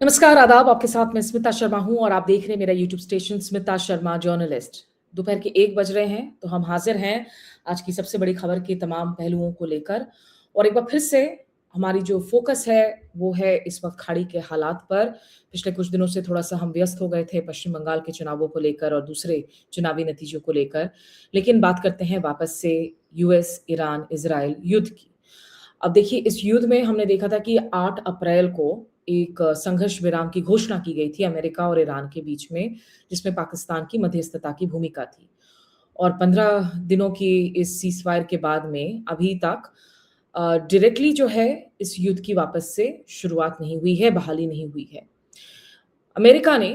नमस्कार, आदाब। आपके साथ मैं स्मिता शर्मा हूँ और आप देख रहे हैं मेरा YouTube station Smita Sharma journalist. दोपहर के 1 बज रहे हैं, तो हम हाज़िर हैं आज की सबसे बड़ी खबर के तमाम पहलुओं को लेकर। और एक बार फिर से हमारी जो फ़ोकस है, वो है इस वक़्त खाड़ी के हालात पर। पिछले कुछ दिनों से थोड़ा-सा हम व्यस्त हो गए थे पश्चिम बंगाल के चुनावों को लेकर और दूसरे चुनावी नतीजों को लेकर। लेकिन बात करते हैं वापस से यूएस, ईरान, इज़राइल युद्ध की। अब देखिए, इस युद्ध में हमने देखा था कि 8 अप्रैल को एक संघर्ष विराम की घोषणा की गई थी अमेरिका और ईरान के बीच में, जिसमें पाकिस्तान की मध्यस्थता की भूमिका थी। और 15 दिनों की इस सीज़फायर के बाद में अभी तक डायरेक्टली जो है इस युद्ध की वापस से शुरुआत नहीं हुई है, बहाली नहीं हुई है। अमेरिका ने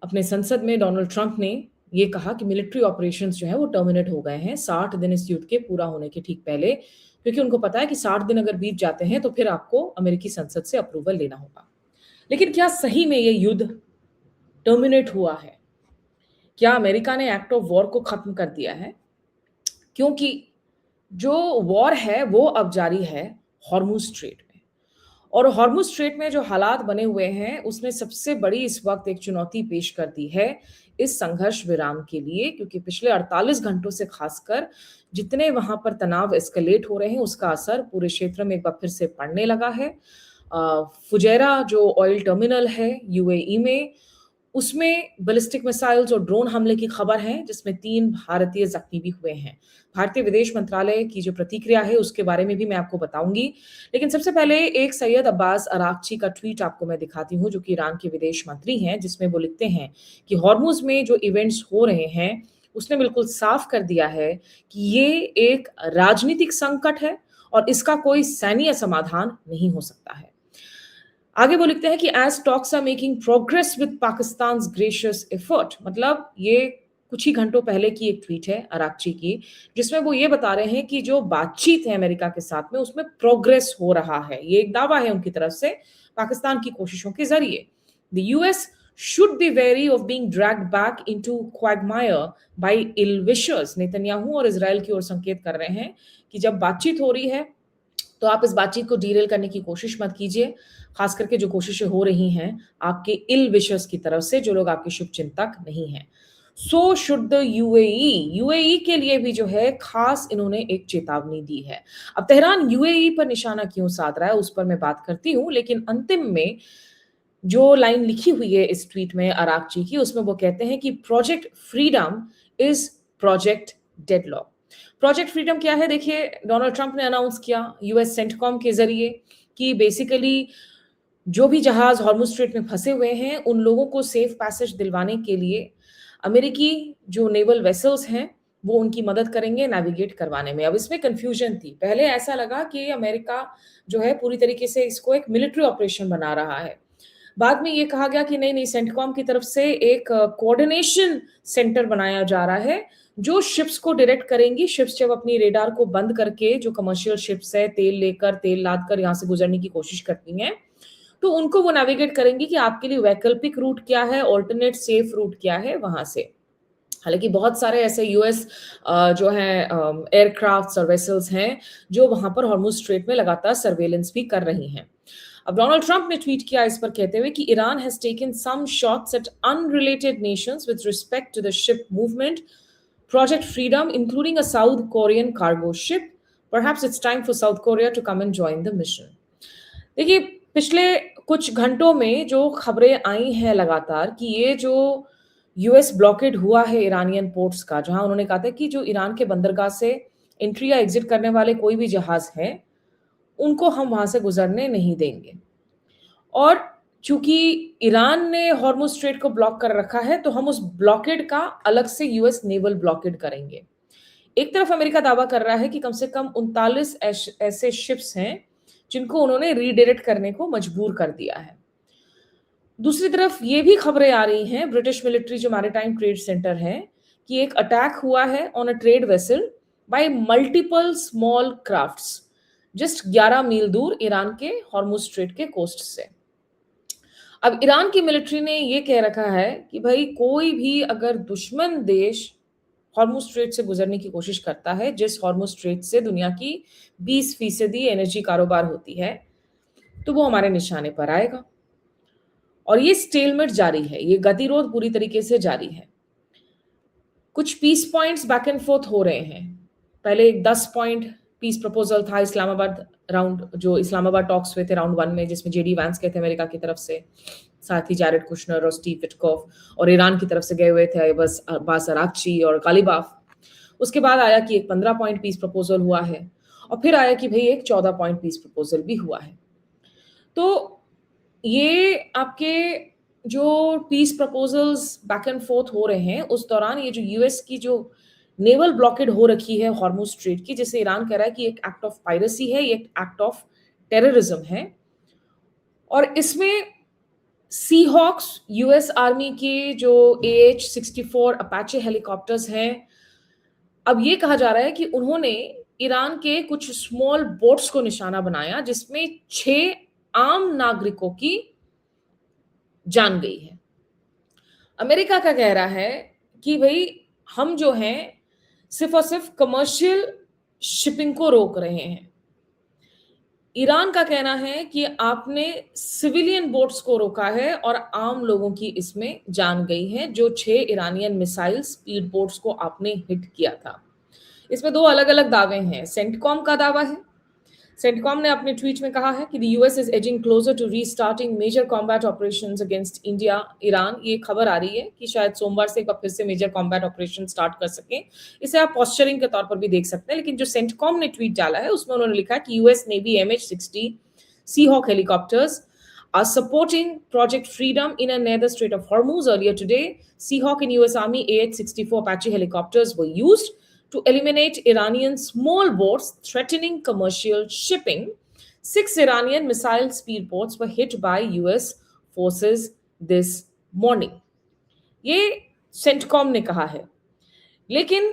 अपने संसद में डोनाल्ड ट्रंप ने ये कहा कि मिलिट्री ऑपरेशंस जो है वो टर्मिनेट हो गए हैं 60 दिन इस युद्ध के पूरा होने के ठीक पहले, क्योंकि उनको पता है कि 60 दिन अगर बीत जाते हैं तो फिर आपको अमेरिकी संसद से अप्रूवल लेना होगा। लेकिन क्या सही में ये युद्ध टर्मिनेट हुआ है? क्या अमेरिका ने एक्ट ऑफ वॉर को खत्म कर दिया है? क्योंकि जो वॉर है वो अब जारी है हॉर्मुज़ स्ट्रेट में। और हॉर्मुज़ स्ट्रेट में जो हालात बने हुए हैं, उसने सबसे बड़ी इस वक़्त एक चुनौती पेश कर दी है इस संघर्ष विराम के लिए, क्योंकि पिछले 48 घंटों से खासकर जितने वहाँ पर तनाव एस्केलेट हो रहे हैं, उसका असर पूरे क्षेत्र में एक बार फिर से पड़ने लगा है। फुजैरा जो ऑयल टर्मिनल है यूएई में, उसमें बैलिस्टिक मिसाइल्स और ड्रोन हमले की खबर है, जिसमें 3 भारतीय ज़ख्मी भी हुए हैं। भारतीय विदेश मंत्रालय की जो प्रतिक्रिया है, उसके बारे में भी मैं आपको बताऊँगी। लेकिन सबसे पहले एक सैयद अब्बास अरागची का ट्वीट आपको मैं दिखाती हूँ, जो कि ईरान के विदेश मंत्री हैं, जिसमें वो लिखते हैं कि हॉर्मुज़ में जो इवेंट्स हो रहे हैं, उसने बिल्कुल साफ कर दिया है कि ये एक राजनीतिक संकट है और इसका कोई सैन्य समाधान नहीं हो सकता है। आगे वो लिखते हैं कि as talks are making progress with Pakistan's gracious effort, मतलब ये कुछ ही घंटों पहले की एक ट्वीट है अरागची की, जिसमें वो ये बता रहे हैं कि जो बातचीत है अमेरिका के साथ में, उसमें प्रोग्रेस हो रहा है। ये एक दावा है उनकी तरफ से पाकिस्तान की कोशिशों के ज़रिए। The US should be wary of being dragged back into quagmire by ill wishers. Netanyahu और इज़राइल की ओर संकेत कर रहे हैं कि जब बातचीत हो रही है, तो आप इस बातचीत को डीरेल करने की कोशिश मत कीजिए, खास करके जो कोशिशें हो रही हैं आपके इल विशर्स की तरफ से, जो लोग आपके शुभचिंतक नहीं हैं। So should the UAE, UAE के लिए भी जो है खास इन्होंने एक चेतावनी दी है। अब तेहरान यूएई पर निशाना क्यों साध रहा है, उस पर मैं बात करती हूँ, लेकिन अंतिम में जो लाइन लिखी हुई है इस ट्वीट में अरागची की, उसमें वो कहते हैं कि project freedom is project deadlock. Project freedom क्या है? देखिए, डोनाल्ड ट्रंप ने अनाउंस किया यूएस सेंटकॉम के ज़रिए कि बेसिकली जो भी जहाज़ हॉर्मुज़ स्ट्रेट में फँसे हुए हैं, उन लोगों को सेफ पैसेज दिलवाने के लिए अमेरिकी जो नेवल वेसल्स हैं, वो उनकी मदद करेंगे नेविगेट करवाने में। अब इसमें कन्फ्यूज़न थी। पहले ऐसा लगा कि अमेरिका जो है पूरी तरीके से इसको एक मिलिट्री ऑपरेशन बना रहा है। बाद में ये कहा गया कि नहीं-नहीं, सेंटकॉम की तरफ से एक कोऑर्डिनेशन सेंटर बनाया जा रहा है, जो शिप्स को डायरेक्ट करेंगी। शिप्स जब अपनी रेडार को बंद करके, जो कमर्शियल शिप्स है, तेल लेकर, तेल लाद कर यहाँ से गुज़रने की कोशिश करती हैं, तो उनको वो नेविगेट करेंगी कि आपके लिए वैकल्पिक रूट क्या है, अल्टरनेट सेफ रूट क्या है वहाँ से। हालाँकि बहुत सारे ऐसे यूएस जो हैं एयरक्राफ्ट्स और वेसल्स हैं, जो वहाँ पर हॉर्मुज़ स्ट्रेट में लगातार सर्वेलेंस भी कर रही हैं। अब डोनाल्ड ट्रंप ने ट्वीट किया इस पर कहते हुए कि Iran has taken some shots at unrelated nations with respect to the ship movement, Project Freedom, including a South Korean cargo ship. Perhaps it's time for South Korea to come and join the mission. देखिए, पिछले कुछ घंटों में जो खबरें आई हैं लगातार कि ये जो यूएस ब्लॉकेड हुआ है ईरानियन पोर्ट्स का, जहां उन्होंने कहा था कि जो ईरान के बंदरगाह से एंट्री या एग्जिट करने वाले कोई भी जहाज हैं, उनको हम वहां से गुजरने नहीं देंगे। और चूंकि ईरान ने हॉर्मुज़ स्ट्रेट को ब्लॉक कर रखा है, तो हम उस ब्लॉकेड का अलग से यूएस नेवल ब्लॉकेड करेंगे। एक तरफ अमेरिका दावा कर रहा है कि कम से कम 39 ऐसे शिप्स हैं, जिनको उन्होंने रीडायरेक्ट करने को मजबूर कर दिया है। दूसरी तरफ ये भी खबरें आ रही हैं, ब्रिटिश मिलिट्री जो मैरीटाइम ट्रेड सेंटर है, कि एक अटैक हुआ है on a trade vessel bye multiple small crafts just 11 मील दूर ईरान के हॉर्मुज़ स्ट्रेट के कोस्ट से। अब ईरान की मिलिट्री ने ये कह रखा है कि भाई कोई भी अगर दुश्मन देश हॉर्मुज़ स्ट्रेट से गुजरने की कोशिश करता है, जिस हॉर्मुज़ स्ट्रेट से दुनिया की 20% एनर्जी कारोबार होती है, तो वो हमारे निशाने पर आएगा। और ये स्टेलमेट जारी है, ये गतिरोध पूरी तरीके से जारी है। कुछ peace points back and forth हो रहे हैं। पहले एक 10 पॉइंट पीस प्रपोजल था इस्लामाबाद राउंड, जो इस्लामाबाद टॉक्स हुए थे राउंड 1 में, जिसमें जेडी वैंस गए थे अमेरिका की तरफ से, साथ ही जैरेड कुशनर और स्टीव विटकॉफ, और ईरान की तरफ से गए हुए थे बस अब्बास अरागची और गालिबाफ। उसके बाद आया कि एक 15 पॉइंट पीस प्रपोजल हुआ है, और फिर आया कि भाई एक 14 पॉइंट पीस प्रपोजल भी हुआ है। तो ये आपके जो peace proposals back and forth हो रहे हैं, उस दौरान ये जो यूएस की जो नेवल ब्लॉकेड हो रखी है हॉर्मुज स्ट्रेट की, जिसे ईरान कह रहा है कि एक एक्ट ऑफ पायरेसी है, ये एक एक्ट ऑफ टेररिज्म है, और इसमें सी हॉक्स यूएस आर्मी के जो AH-64 अपाचे हेलीकॉप्टर्स हैं, अब ये कहा जा रहा है कि उन्होंने ईरान के कुछ स्मॉल बोट्स को निशाना बनाया, जिसमें 6 आम नागरिकों की जान गई है। अमेरिका का कह रहा है कि भाई हम जो हैं सिर्फ और सिर्फ कमर्शियल शिपिंग को रोक रहे हैं। ईरान का कहना है कि आपने सिविलियन बोट्स को रोका है और आम लोगों की इसमें जान गई है, जो 6 ईरानियन मिसाइल स्पीड बोट्स को आपने हिट किया था। इसमें 2 अलग-अलग दावे हैं। सेंटकॉम का दावा है, सेंटकॉम ने अपने ट्वीट में कहा है कि the US is edging closer to restarting major combat operations against India Iran. ये खबर आ रही है कि शायद सोमवार से एक बार फिर से मेजर कॉम्बैट ऑपरेशन स्टार्ट कर सकें। इसे आप पॉस्चरिंग के तौर पर भी देख सकते हैं, लेकिन जो सेंटकॉम ने ट्वीट डाला है उसमें उन्होंने लिखा कि US navy MH-60 Seahawk helicopters are supporting Project Freedom in and near the Strait of Hormuz. Earlier today, Seahawk and US Army AH-64 Apache helicopters were used to eliminate Iranian small boats threatening commercial shipping. 6 Iranian missile speedboats were hit by US forces this morning. ये CENTCOM ने कहा है, लेकिन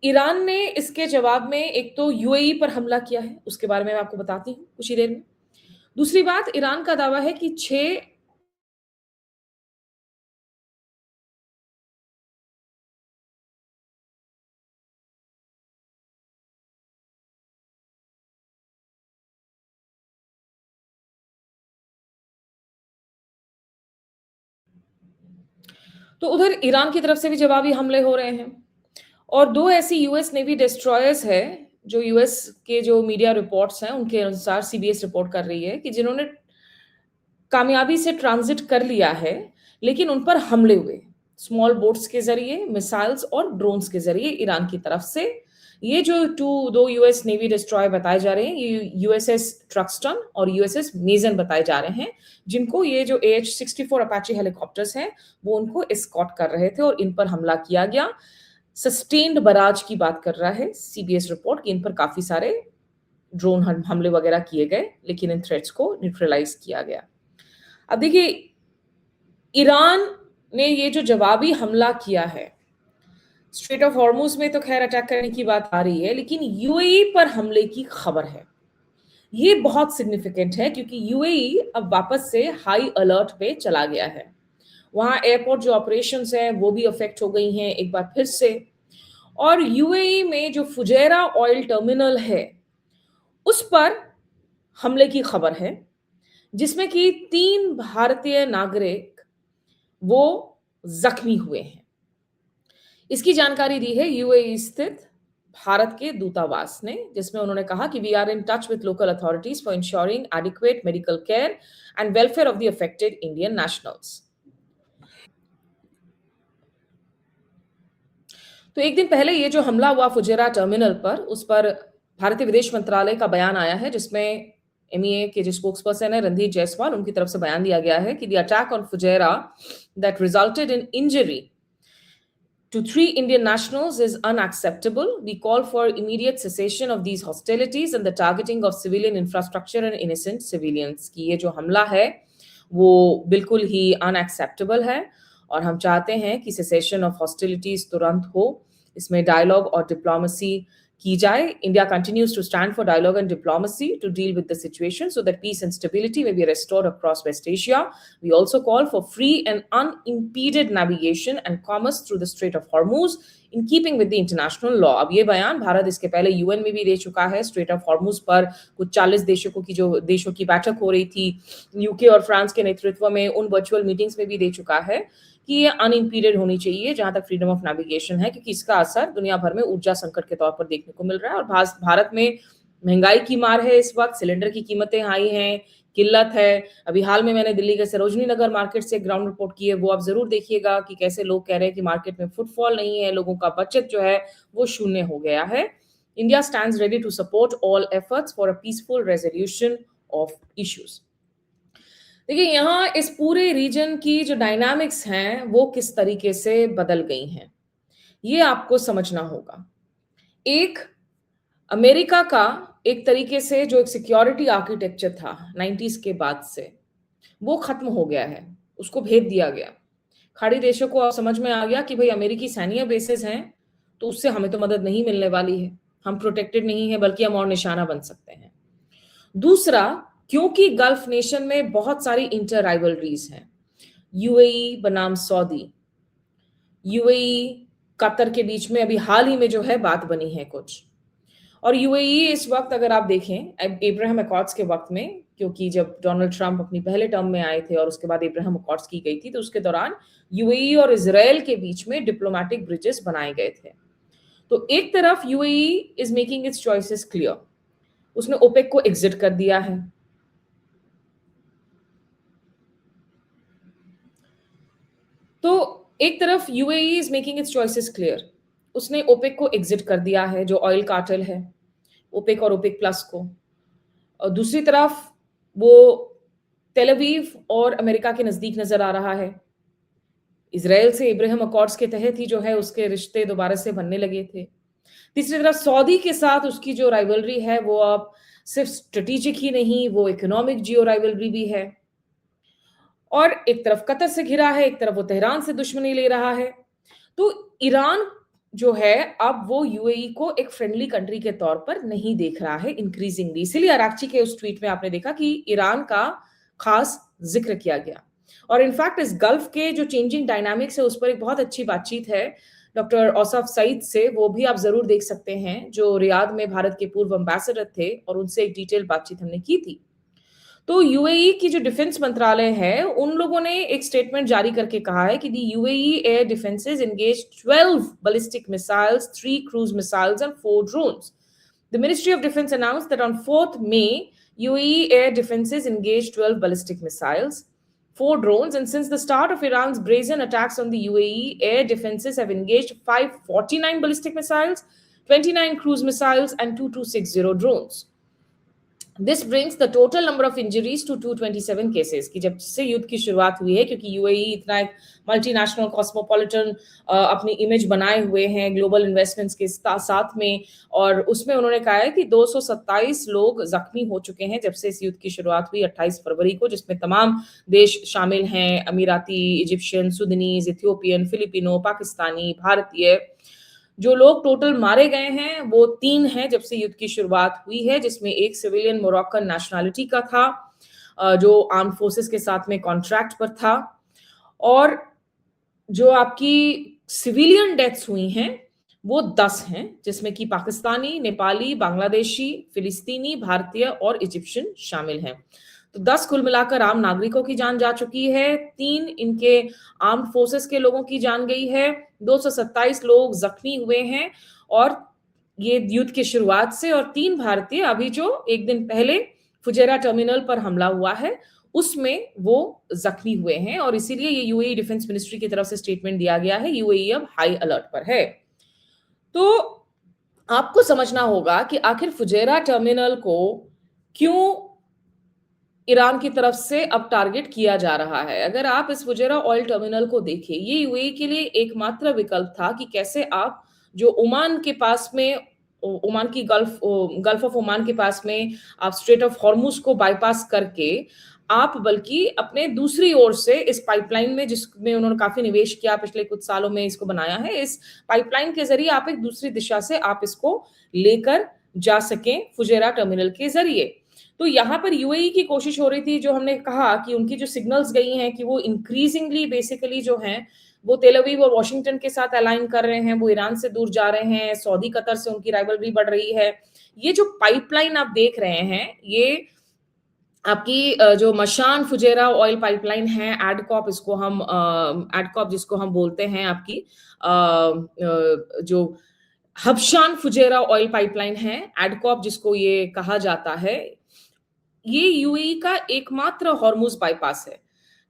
Iran ने इसके जवाब में एक तो यूएई पर हमला किया है, उसके बारे में मैं आपको बताती हूँ कुछ ही देर में। दूसरी बात, ईरान का दावा है कि 6 तो उधर ईरान की तरफ से भी जवाबी हमले हो रहे हैं, और 2 ऐसी यूएस नेवी डिस्ट्रॉयर्स है जो यूएस के जो मीडिया रिपोर्ट्स हैं उनके अनुसार सीबीएस रिपोर्ट कर रही है कि जिन्होंने कामयाबी से ट्रांजिट कर लिया है, लेकिन उन पर हमले हुए स्मॉल बोट्स के जरिए, मिसाइल्स और ड्रोन्स के जरिए ईरान की तरफ से। ये जो 2 यूएस नेवी डिस्ट्रॉयर बताए जा रहे हैं, ये यूएसएस ट्रक्सटन और यूएसएस मेजन बताए जा रहे हैं, जिनको ये जो AH-64 अपाचे हेलीकॉप्टर्स हैं वो उनको एस्कॉर्ट कर रहे थे और इन पर हमला किया गया। सस्टेन्ड बराज की बात कर रहा है सीबीएस रिपोर्ट कि इन पर काफी सारे ड्रोन हमले वगैरह किए गए, लेकिन इन थ्रेट्स को न्यूट्रलाइज किया गया। अब देखिए, ईरान ने ये जो जवाबी हमला किया है, स्ट्रेट ऑफ हॉर्मुज में तो खैर अटैक करने की बात आ रही है, लेकिन यूएई पर हमले की खबर है। ये बहुत सिग्निफिकेंट है क्योंकि यूएई अब वापस से हाई अलर्ट पे चला गया है। वहां एयरपोर्ट जो ऑपरेशंस हैं वो भी अफेक्ट हो गई हैं एक बार फिर से, और यूएई में जो फुजैरा ऑयल टर्मिनल है उस पर हमले की खबर है, जिसमें कि 3 भारतीय नागरिक वो जख्मी हुए हैं। इसकी जानकारी दी है यूएई स्थित भारत के दूतावास ने, जिसमें उन्होंने कहा कि we are in touch with local authorities for ensuring adequate medical care and welfare of the affected Indian nationals. तो एक दिन पहले ये जो हमला हुआ फुजेरा टर्मिनल पर, उस पर भारतीय विदेश मंत्रालय का बयान आया है, जिसमें एमईए के जो स्पोक्सपर्सन है रणधीर जायसवाल, उनकी तरफ से बयान दिया गया है कि the attack on Fujairah that resulted in injury to 3 Indian nationals is unacceptable. We call for immediate cessation of these hostilities and the targeting of civilian infrastructure and innocent civilians. कि ये जो हमला है वो बिल्कुल ही unacceptable है, और हम चाहते हैं कि cessation of hostilities तुरंत हो, इसमें dialogue और diplomacy की जाए। India continues to stand for dialogue and diplomacy to deal with the situation so that peace and stability may be restored across West Asia. We also call for free and unimpeded navigation and commerce through the Strait of Hormuz. In keeping with the international law. अब ये बयान भारत इसके पहले UN में भी दे चुका है। Straight of Hormuz पर कुछ 40 देशों की बैठक हो रही थी यूके और फ्रांस के नेतृत्व में, उन वर्चुअल मीटिंग्स में भी दे चुका है कि ये अनइम्पीडेड होनी चाहिए जहां तक फ्रीडम ऑफ नेविगेशन है, क्योंकि इसका असर दुनिया भर में ऊर्जा संकट के तौर पर देखने को मिल रहा है। और भारत में महंगाई की मार है इस वक्त, सिलेंडर की कीमतें हाई हैं, किल्लत है। अभी हाल में मैंने दिल्ली के सरोजनी नगर मार्केट से ग्राउंड रिपोर्ट की है, वो आप जरूर देखिएगा कि कैसे लोग कह रहे हैं कि मार्केट में फुटफॉल नहीं है, लोगों का बचत जो है वो शून्य हो गया है। India stands ready to support all efforts for a peaceful resolution of issues. देखिए, यहाँ इस पूरे रीजन की जो डायनामिक्स हैं वो किस तरीके से बदल गई हैं, ये आपको समझना होगा। एक अमेरिका का एक तरीके से जो एक सिक्योरिटी आर्किटेक्चर था 90s के बाद से, वो खत्म हो गया है, उसको भेद दिया गया। खाड़ी देशों को अब समझ में आ गया कि भाई अमेरिकी सैन्य बेसेस हैं तो उससे हमें तो मदद नहीं मिलने वाली है, हम प्रोटेक्टेड नहीं है बल्कि हम और निशाना बन सकते हैं। दूसरा, क्योंकि गल्फ नेशन में बहुत सारी इंटर राइवलरीज हैं, यूएई बनाम सऊदी, यूएई कतर के बीच में अभी हाल ही में जो है बात बनी है कुछ, और यूएई इस वक्त अगर आप देखें अब्राहम अकॉर्ड्स के वक्त में, क्योंकि जब डोनाल्ड ट्रंप अपनी पहले टर्म में आए थे और उसके बाद अब्राहम अकॉर्ड्स की गई थी, तो उसके दौरान यूएई और इजराइल के बीच में डिप्लोमेटिक ब्रिजेस बनाए गए थे। तो एक तरफ UAE is making it's choices clear, उसने ओपेक को एग्जिट कर दिया है। तो एक तरफ UAE is making it's choices clear, उसने ओपेक को एग्जिट कर दिया है, जो ऑयल कार्टेल है, ओपेक और ओपेक प्लस को। और दूसरी तरफ वो तेल अवीव और अमेरिका के नजदीक नजर आ रहा है। इजराइल से इब्राहिम अकॉर्ड्स के तहत ही जो है उसके रिश्ते दोबारा से बनने लगे थे। तीसरी तरफ सऊदी के साथ उसकी जो राइवलरी है वो अब सिर्फ स्ट्रेटेजिक ही नहीं, वो इकोनॉमिक जियो राइवलरी भी है। और एक तरफ कतर से घिरा है, एक तरफ वो तेहरान से दुश्मनी ले रहा है। तो ईरान जो है अब वो यूएई को एक फ्रेंडली कंट्री के तौर पर नहीं देख रहा है इंक्रीजिंगली। इसीलिए अराक्ची के उस ट्वीट में आपने देखा कि ईरान का खास जिक्र किया गया। और इनफैक्ट इस गल्फ के जो चेंजिंग डायनामिक्स है उस पर एक बहुत अच्छी बातचीत है डॉक्टर औसफ सईद से, वो भी आप जरूर देख सकते हैं, जो रियाद में भारत के पूर्व एम्बेसडर थे, और उनसे एक डिटेल बातचीत हमने की थी। तो यूएई की जो डिफेंस मंत्रालय है उन लोगों ने एक स्टेटमेंट जारी करके कहा है कि the UAE air defences engage 12 ballistic missiles, 3 cruise missiles and 4 drones. The Ministry of Defense announced that on 4th May, UAE air defenses engaged 12 ballistic missiles, 4 drones, and since the start of Iran's brazen attacks on the UAE, air defenses have engaged 549 ballistic missiles, 29 cruise missiles, and 2260 drones. This brings the total number of injuries to 227 cases कि जब से युद्ध की शुरुआत हुई है, क्योंकि UAE इतना एक मल्टीनेशनल कॉस्मोपॉलिटन अपनी इमेज बनाए हुए हैं ग्लोबल इन्वेस्टमेंट्स के साथ में, और उसमें उन्होंने कहा है कि 227 लोग जख्मी हो चुके हैं जब से इस युद्ध की शुरुआत हुई 28 फरवरी को, जिसमें तमाम देश शामिल हैं, Emirati, Egyptian, Sudanese, Ethiopian, Filipino, Pakistani, भारतीय। जो लोग टोटल मारे गए हैं वो 3 हैं जब से युद्ध की शुरुआत हुई है, जिसमें एक सिविलियन मोरक्कन नेशनलिटी का था जो आर्म फोर्सेस के साथ में कॉन्ट्रैक्ट पर था, और जो आपकी सिविलियन डेथ्स हुई हैं वो 10 हैं, जिसमें कि पाकिस्तानी, नेपाली, बांग्लादेशी, फिलिस्तीनी, भारतीय और इजिप्शियन शामिल हैं। तो 10 कुल मिलाकर आम नागरिकों की जान जा चुकी है, 3 इनके आर्म फोर्सेस के लोगों की जान गई है, 227 लोग जख्मी हुए हैं, और ये युद्ध की शुरुआत से, और 3 भारतीय अभी जो एक दिन पहले फुजेरा टर्मिनल पर हमला हुआ है उसमें वो जख्मी हुए हैं, और इसीलिए ये यूएई डिफेंस मिनिस्ट्री की तरफ से स्टेटमेंट दिया गया है, यूएई अब हाई अलर्ट पर है। तो आपको समझना होगा कि आखिर फुजेरा टर्मिनल को क्यों ईरान की तरफ से अब टारगेट किया जा रहा है। अगर आप इस फुजेरा ऑयल टर्मिनल को देखें, ये यूएई के लिए एकमात्र विकल्प था कि कैसे आप जो ओमान के पास में, ओमान की गल्फ ऑफ ओमान के पास में आप स्ट्रेट ऑफ हॉर्मुज को बाईपास करके आप बल्कि अपने दूसरी ओर से इस पाइपलाइन में, जिसमें उन्होंने काफी निवेश किया पिछले कुछ सालों में इसको बनाया है, इस पाइपलाइन के जरिए आप एक दूसरी दिशा से आप इसको लेकर जा सकें फुजेरा टर्मिनल के जरिए। तो यहाँ पर यूएई की कोशिश हो रही थी, जो हमने कहा कि उनकी जो सिग्नल्स गई हैं कि वो इंक्रीजिंगली बेसिकली जो हैं वो तेल अवीव और वॉशिंगटन के साथ अलाइन कर रहे हैं, वो ईरान से दूर जा रहे हैं, सऊदी कतर से उनकी राइवलरी बढ़ रही है। ये जो पाइपलाइन आप देख रहे हैं, ये आपकी जो मशान फुजेरा ऑयल पाइपलाइन है, एडकॉप जिसको हम बोलते हैं, आपकी जो हबशान फुजेरा ऑयल पाइपलाइन है, एडकॉप जिसको ये कहा जाता है, ये यूएई का एकमात्र हॉर्मुज बाईपास है,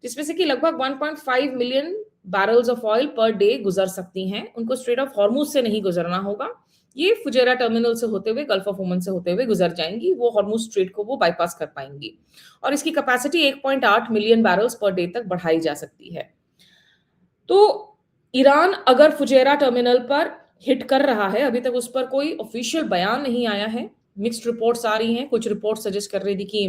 जिसमें से कि लगभग 1.5 million barrels of oil per day गुजर सकती हैं। उनको स्ट्रेट ऑफ हॉर्मुज से नहीं गुजरना होगा, ये फुजेरा टर्मिनल से होते हुए, गल्फ ऑफ ओमन से होते हुए गुजर जाएंगी, वो हॉर्मुज स्ट्रेट को वो बाईपास कर पाएंगी और इसकी capacity 1.8 million barrels per day तक बढ़ाई जा सकती है। तो ईरान अगर फुजेरा टर्मिनल पर हिट कर रहा है, अभी तक उस पर कोई ऑफिशियल बयान नहीं आया है, मिक्स्ड रिपोर्ट्स आ रही हैं। कुछ रिपोर्ट सजेस्ट कर रही थी कि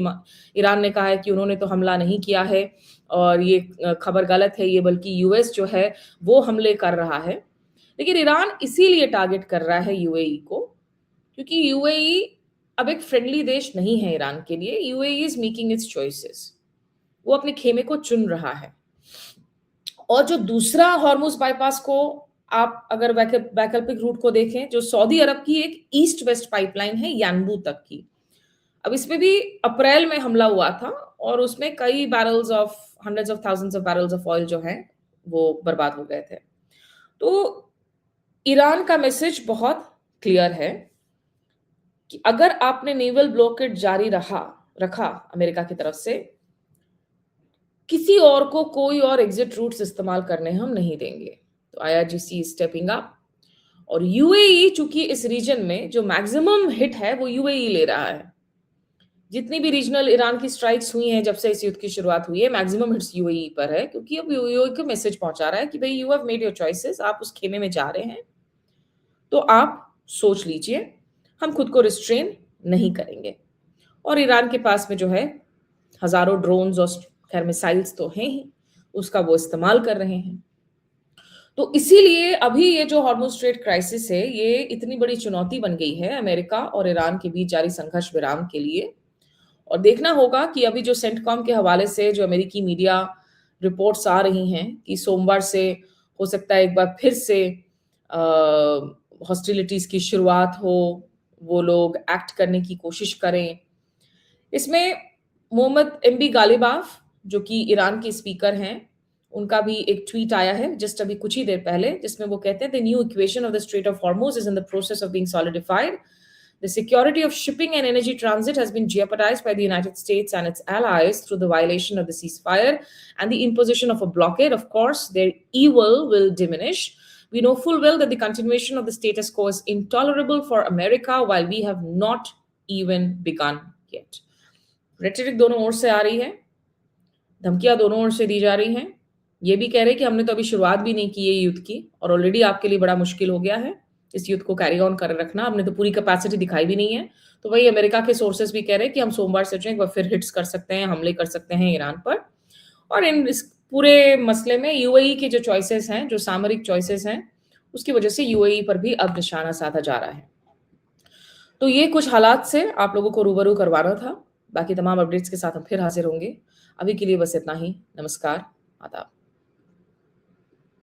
ईरान ने कहा है कि उन्होंने तो हमला नहीं किया है और ये खबर गलत है, ये बल्कि यूएस जो है वो हमले कर रहा है। लेकिन ईरान इसीलिए टारगेट कर रहा है यूएई को, क्योंकि यूएई अब एक फ्रेंडली देश नहीं है ईरान के लिए। UAE is making it's choices, वो अपने खेमे को चुन रहा है। और जो दूसरा हॉर्मुज बाईपास को आप अगर वैकल्पिक रूट को देखें, जो सऊदी अरब की एक ईस्ट वेस्ट पाइपलाइन है यानबू तक की, अब इसमें भी अप्रैल में हमला हुआ था और उसमें कई barrels of hundreds of thousands of barrels of oil जो है वो बर्बाद हो गए थे। तो ईरान का मैसेज बहुत क्लियर है कि अगर आपने नेवल ब्लॉकेड जारी रखा अमेरिका की तरफ से, किसी और को कोई और एग्जिट रूट्स इस्तेमाल करने हम नहीं देंगे। तो आईआरजीसी स्टेपिंग अप और यूएई, चूंकि इस रीजन में जो मैक्सिमम हिट है वो यूएई ले रहा है। जितनी भी रीजनल ईरान की स्ट्राइक्स हुई हैं जब से इस युद्ध की शुरुआत हुई है, मैक्सिमम हिट्स यूएई पर है, क्योंकि अब यूएई को मैसेज पहुंचा रहा है कि भाई you have made your choices, आप उस खेमे में जा रहे हैं तो आप सोच लीजिए, हम खुद को रिस्ट्रेन नहीं करेंगे। और ईरान के पास में जो है हजारों ड्रोन्स और खैर मिसाइल्स तो हैं ही, उसका वो इस्तेमाल कर रहे हैं। तो इसीलिए अभी ये जो हॉर्मुज स्ट्रेट क्राइसिस है, ये इतनी बड़ी चुनौती बन गई है अमेरिका और ईरान के बीच जारी संघर्ष विराम के लिए। और देखना होगा कि अभी जो सेंटकॉम के हवाले से जो अमेरिकी मीडिया रिपोर्ट्स आ रही हैं कि सोमवार से हो सकता है एक बार फिर से हॉस्टिलिटीज की शुरुआत हो, वो लोग एक्ट करने की कोशिश करें। इसमें मोहम्मद एमबी गालिबाफ जो कि ईरान के स्पीकर हैं, उनका भी एक ट्वीट आया है जस्ट अभी कुछ ही देर पहले, जिसमें वो कहते हैं the new equation of the straight of Hormuz is in the process of being solidified. The security of shipping and energy transit has been jeopardized by the United States and its allies through the violation of the ceasefire and the imposition of a blockade. Of course, their evil will diminish. We know full well that the continuation of the status quo is intolerable for America, while we have not even begun yet. Rhetoric दोनों ओर से आ रही है, धमकियां दोनों ओर से दी जा रही हैं। ये भी कह रहे हैं कि हमने तो अभी शुरुआत भी नहीं की है युद्ध की और ऑलरेडी आपके लिए बड़ा मुश्किल हो गया है इस युद्ध को कैरी ऑन कर रखना, हमने तो पूरी कैपेसिटी दिखाई भी नहीं है। तो वही अमेरिका के सोर्सेस भी कह रहे हैं कि हम सोमवार से एक बार फिर हिट्स कर सकते हैं, हमले कर सकते हैं ईरान पर। और इस पूरे मसले में यूएई के जो चॉइसेस हैं, जो सामरिक चॉइसेस हैं, उसकी वजह से यूएई पर भी अब निशाना साधा जा रहा है। तो ये कुछ हालात से आप लोगों को रूबरू करवाना था। बाकी तमाम अपडेट्स के साथ हम फिर हाजिर होंगे। अभी के लिए बस इतना ही। नमस्कार, आदाब।